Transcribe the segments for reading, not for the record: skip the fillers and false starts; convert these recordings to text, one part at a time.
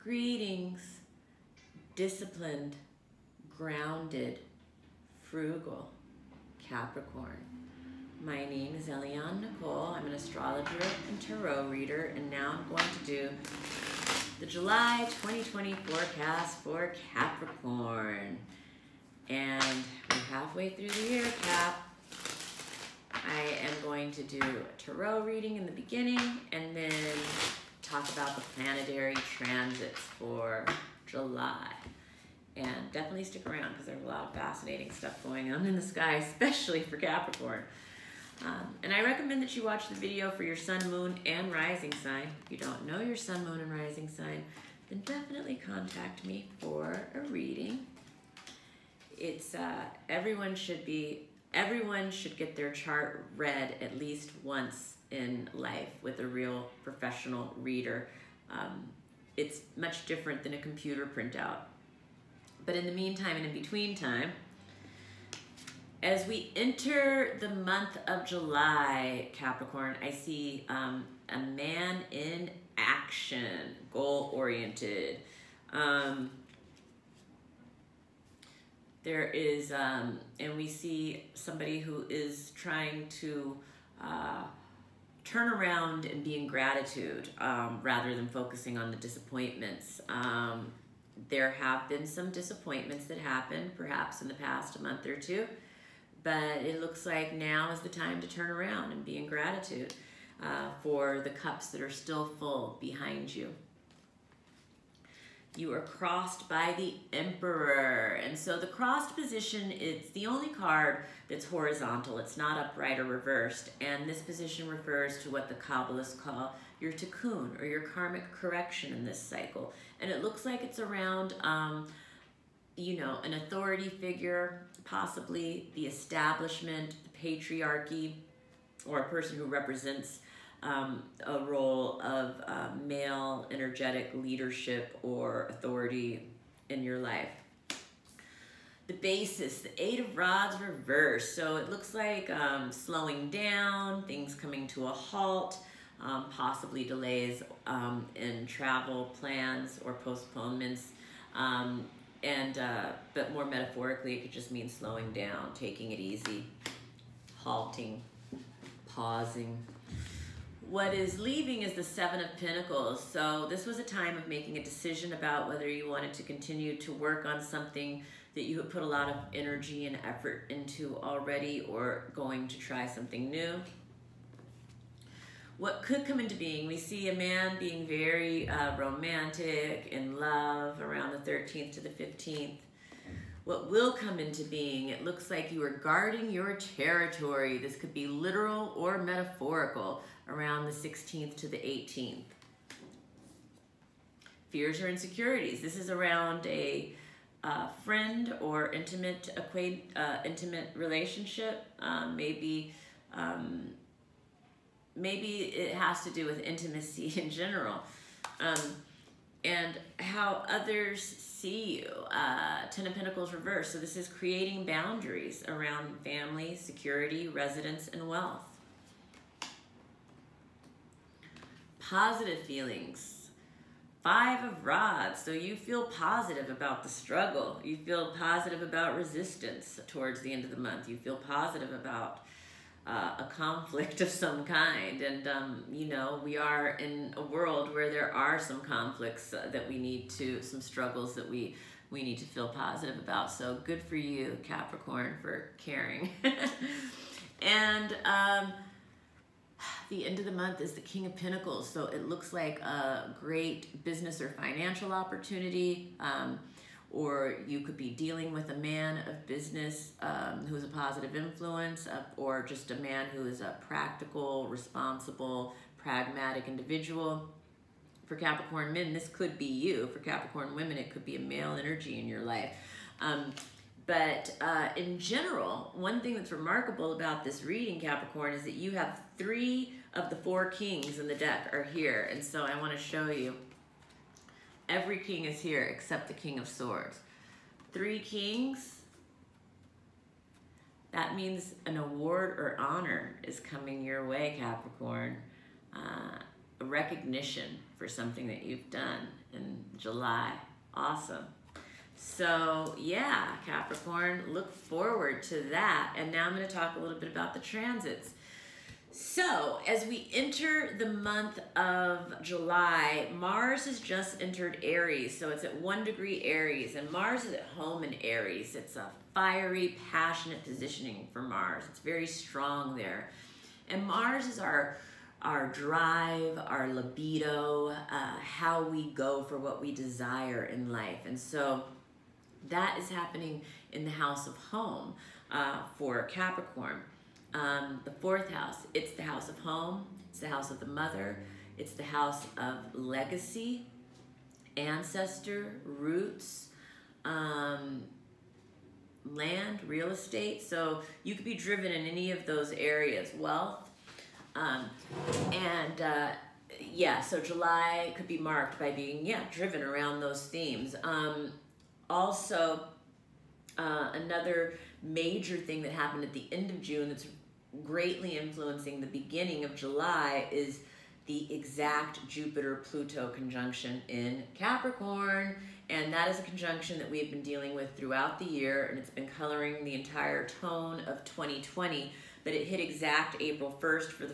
Greetings, disciplined, grounded, frugal Capricorn. My name is Eliane Nicole. I'm an astrologer and tarot reader, and now I'm going to do the July 2020 forecast for Capricorn. And we're halfway through the year, Cap. I am going to do a tarot reading in the beginning and then talk about the planetary transits for July. And definitely stick around because there's a lot of fascinating stuff going on in the sky, especially for Capricorn. And I recommend that you watch the video for your sun, moon, and rising sign. If you don't know your sun, moon, and rising sign, then definitely contact me for a reading. It's everyone should get their chart read at least once in life with a real professional reader. It's much different than a computer printout. But in the meantime and in between time, as we enter the month of July, Capricorn, I see a man in action, goal-oriented. There is, and we see somebody who is trying to turn around and be in gratitude rather than focusing on the disappointments. There have been some disappointments that happened perhaps in the past month or two, but it looks like now is the time to turn around and be in gratitude for the cups that are still full behind you. You are crossed by the Emperor. And so the crossed position, it's the only card that's horizontal. It's not upright or reversed. And this position refers to what the Kabbalists call your tikkun, or your karmic correction in this cycle. And it looks like it's around, you know, an authority figure, possibly the establishment, the patriarchy, or a person who represents a role of male energetic leadership or authority in your life. The basis, the Eight of Rods reversed. So it looks like slowing down, things coming to a halt, possibly delays in travel plans or postponements. But more metaphorically, it could just mean slowing down, taking it easy, halting, pausing. What is leaving is the Seven of Pentacles. So this was a time of making a decision about whether you wanted to continue to work on something that you had put a lot of energy and effort into already, or going to try something new. What could come into being, we see a man being very romantic, in love, around the 13th to the 15th. What will come into being, it looks like you are guarding your territory. This could be literal or metaphorical, around the 16th to the 18th. Fears or insecurities. This is around a friend or intimate relationship. Maybe it has to do with intimacy in general. And how others see you. Ten of Pentacles reversed. So this is creating boundaries around family, security, residence, and wealth. Positive feelings. Five of Rods. So you feel positive about the struggle. You feel positive about resistance towards the end of the month. You feel positive about a conflict of some kind. And, you know, we are in a world where there are some conflicts that we need to, some struggles that we need to feel positive about. So good for you, Capricorn, for caring. And the end of the month is the King of Pentacles. So it looks like a great business or financial opportunity. Or you could be dealing with a man of business who is a positive influence, or just a man who is a practical, responsible, pragmatic individual. For Capricorn men, this could be you. For Capricorn women, it could be a male energy in your life. But in general, one thing that's remarkable about this reading, Capricorn, is that you have 3 of the 4 kings in the deck are here. And so I want to show you. Every king is here except the King of Swords. 3 kings, that means an award or honor is coming your way, Capricorn. a recognition for something that you've done in July. Awesome. So yeah, Capricorn, look forward to that. And now I'm going to talk a little bit about the transits. So as we enter the month of July, Mars has just entered Aries. So it's at 1 degree Aries, and Mars is at home in Aries. It's a fiery, passionate positioning for Mars. It's very strong there. And Mars is our drive, our libido, how we go for what we desire in life. And so that is happening in the house of home for Capricorn. The 4th house, it's the house of home, it's the house of the mother, it's the house of legacy, ancestor, roots, land, real estate. So you could be driven in any of those areas, wealth. Yeah, so July could be marked by being, driven around those themes. Also, another major thing that happened at the end of June that's greatly influencing the beginning of July is the exact Jupiter-Pluto conjunction in Capricorn. And that is a conjunction that we've been dealing with throughout the year, and it's been coloring the entire tone of 2020. But it hit exact April 4th for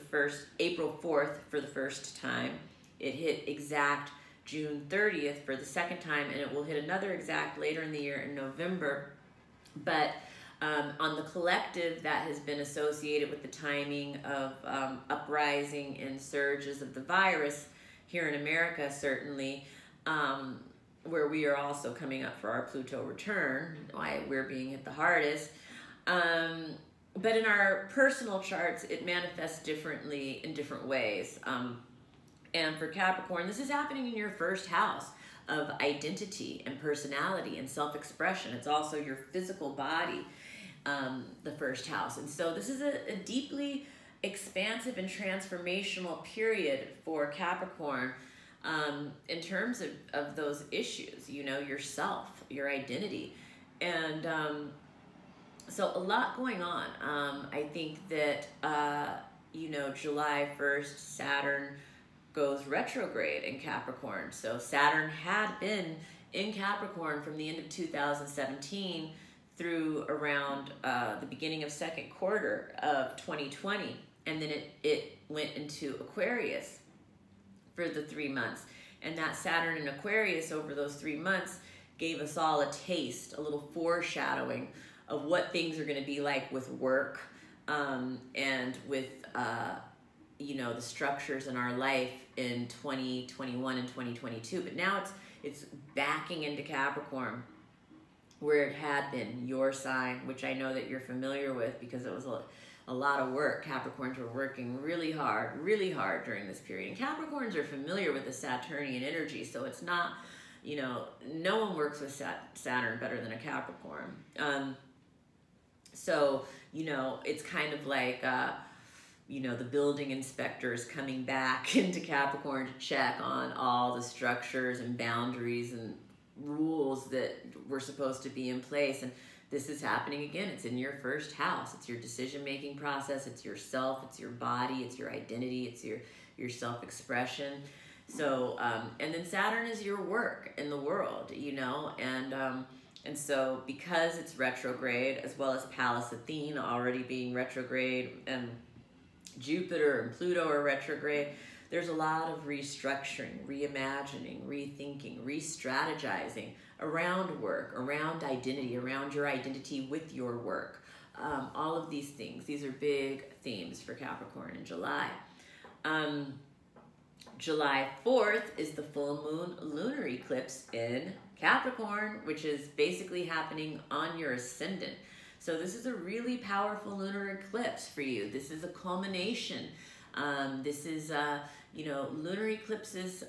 the first time. It hit exact June 30th for the second time, and it will hit another exact later in the year in November. But on the collective, that has been associated with the timing of uprising and surges of the virus here in America, certainly, where we are also coming up for our Pluto return, why we're being hit the hardest. But in our personal charts, it manifests differently in different ways. And for Capricorn, this is happening in your 1st house of identity and personality and self-expression. It's also your physical body, the 1st house. And so this is a deeply expansive and transformational period for Capricorn in terms of those issues, yourself, your identity. And so a lot going on. I think that, July 1st, Saturn goes retrograde in Capricorn. So Saturn had been in Capricorn from the end of 2017 through around the beginning of 2nd quarter of 2020. And then it went into Aquarius for the 3 months. And that Saturn in Aquarius over those 3 months gave us all a taste, a little foreshadowing of what things are going to be like with work and with the structures in our life in 2021 and 2022. But now it's backing into Capricorn, where it had been your sign, which I know that you're familiar with because it was a lot of work. Capricorns were working really hard during this period. And Capricorns are familiar with the Saturnian energy, so it's not, no one works with Saturn better than a Capricorn. So, it's kind of like, the building inspectors coming back into Capricorn to check on all the structures and boundaries and rules that were supposed to be in place. And this is happening again. It's in your 1st house. It's your decision-making process. It's yourself. It's your body. It's your identity. It's your self-expression. So, and then Saturn is your work in the world, and so because it's retrograde, as well as Pallas Athene already being retrograde, and Jupiter and Pluto are retrograde, there's a lot of restructuring, reimagining, rethinking, re-strategizing around work, around identity, around your identity with your work. All of these things, these are big themes for Capricorn in July. July 4th is the full moon lunar eclipse in Capricorn, which is basically happening on your ascendant. So this is a really powerful lunar eclipse for you. This is a culmination. This is, lunar eclipses,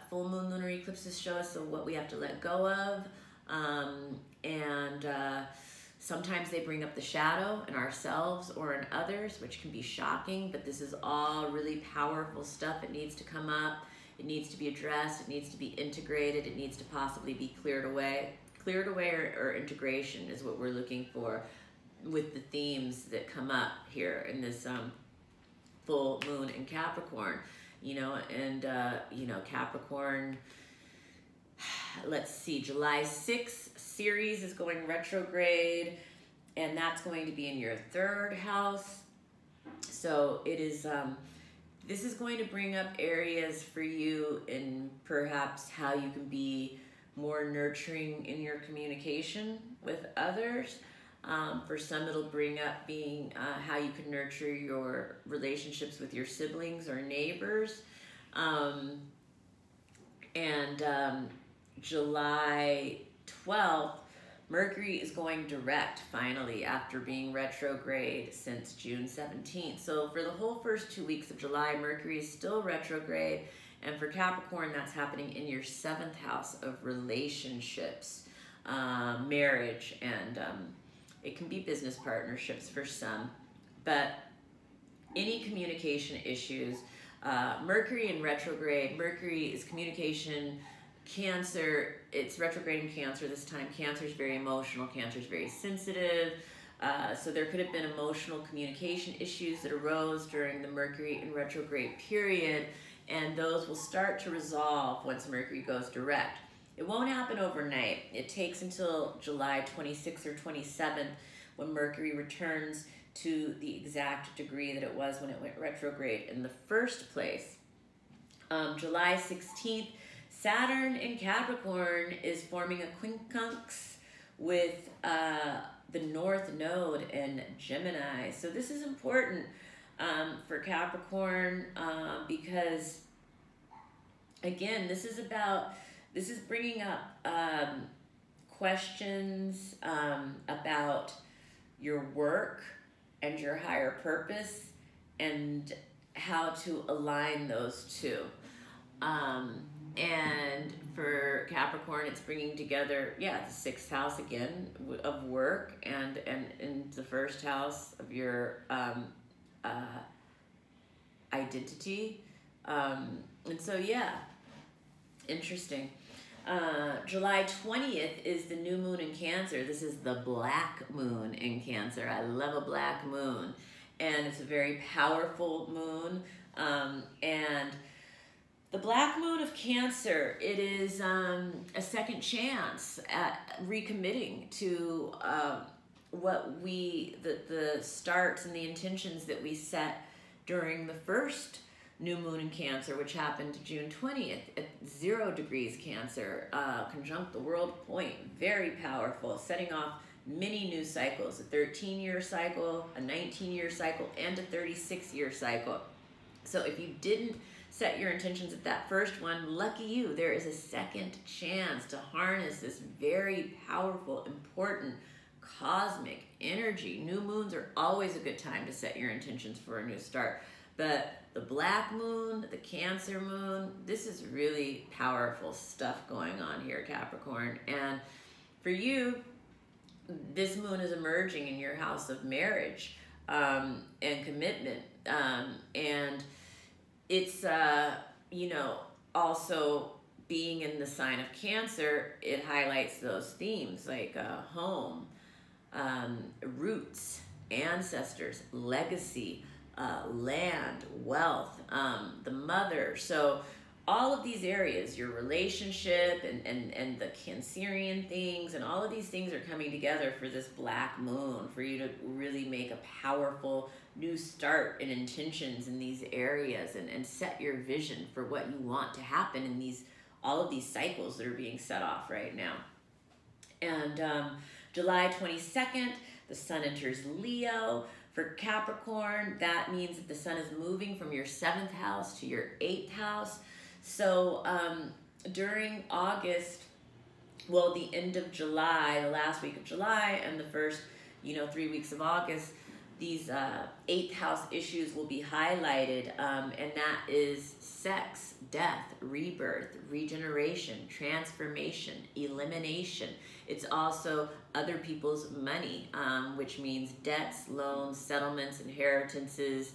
full moon lunar eclipses show us what we have to let go of. Sometimes they bring up the shadow in ourselves or in others, which can be shocking, but this is all really powerful stuff. It needs to come up. It needs to be addressed. It needs to be integrated. It needs to possibly be cleared away. Cleared away or integration is what we're looking for with the themes that come up here in this full moon in Capricorn. Capricorn, let's see, July 6th, Ceres is going retrograde, and that's going to be in your 3rd house. So it is, this is going to bring up areas for you in perhaps how you can be more nurturing in your communication with others. For some, it'll bring up being how you can nurture your relationships with your siblings or neighbors. July 12th, Mercury is going direct finally after being retrograde since June 17th. So for the whole first 2 weeks of July, Mercury is still retrograde. And for Capricorn, that's happening in your 7th house of relationships, marriage, and it can be business partnerships for some. But any communication issues, Mercury in retrograde, Mercury is communication. Cancer, it's retrograde in Cancer this time. Cancer is very emotional. Cancer is very sensitive. So there could have been emotional communication issues that arose during the Mercury in retrograde period, and those will start to resolve once Mercury goes direct. It won't happen overnight. It takes until July 26th or 27th when Mercury returns to the exact degree that it was when it went retrograde in the first place. July 16th, Saturn in Capricorn is forming a quincunx with the North Node in Gemini. So this is important for Capricorn because, again, this is bringing up questions about your work and your higher purpose and how to align those two. And for Capricorn, it's bringing together, the 6th house again of work and in the 1st house of your identity. And so, interesting. July 20th is the new moon in Cancer. This is the black moon in Cancer. I love a black moon. And it's a very powerful moon. And the black moon of Cancer, it is a second chance at recommitting to what the starts and the intentions that we set during the first new moon in Cancer, which happened June 20th at 0 degrees Cancer, conjunct the world point, very powerful, setting off many new cycles, a 13-year cycle, a 19-year cycle, and a 36-year cycle. So if you didn't set your intentions at that first one, lucky you, there is a second chance to harness this very powerful, important, cosmic energy. New moons are always a good time to set your intentions for a new start. But the black moon, the Cancer moon, this is really powerful stuff going on here, Capricorn. And for you, this moon is emerging in your house of marriage and commitment. And it's, also being in the sign of Cancer, it highlights those themes like home, roots, ancestors, legacy, land, wealth, the mother. So all of these areas, your relationship and the Cancerian things, and all of these things are coming together for this black moon, for you to really make a powerful new start and intentions in these areas and set your vision for what you want to happen in all of these cycles that are being set off right now. And July 22nd, the sun enters Leo. For Capricorn, that means that the sun is moving from your 7th house to your 8th house. So during August, the end of July, the last week of July, and the first, 3 weeks of August, these 8th house issues will be highlighted, and that is sex, death, rebirth, regeneration, transformation, elimination. It's also other people's money, which means debts, loans, settlements, inheritances,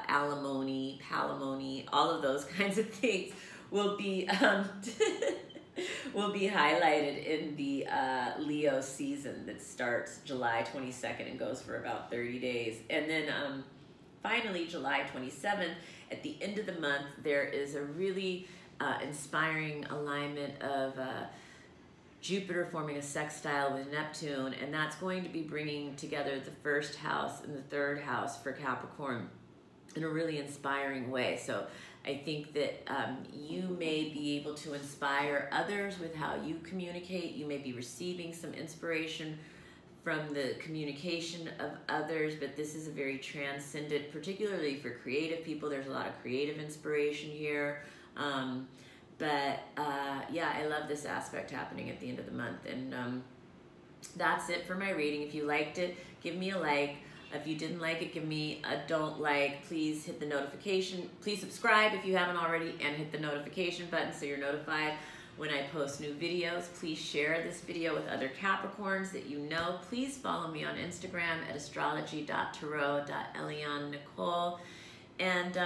alimony, palimony, all of those kinds of things will be will be highlighted in the Leo season that starts July 22nd and goes for about 30 days. And then finally, July 27th, at the end of the month, there is a really inspiring alignment of Jupiter forming a sextile with Neptune, and that's going to be bringing together the first house and the third house for Capricorn in a really inspiring way. So I think that you may be able to inspire others with how you communicate. You may be receiving some inspiration from the communication of others, but this is a very transcendent, particularly for creative people. There's a lot of creative inspiration here. Yeah, I love this aspect happening at the end of the month. And that's it for my reading. If you liked it, give me a like. If you didn't like it, give me a don't like. Please hit the notification. Please subscribe if you haven't already, and hit the notification button so you're notified when I post new videos. Please share this video with other Capricorns that you know. Please follow me on Instagram at astrology.tarot.eliannicole. And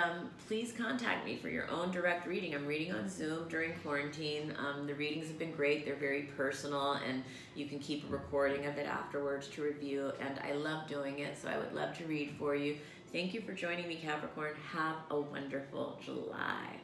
please contact me for your own direct reading. I'm reading on Zoom during quarantine. The readings have been great. They're very personal, and you can keep a recording of it afterwards to review. And I love doing it, so I would love to read for you. Thank you for joining me, Capricorn. Have a wonderful July.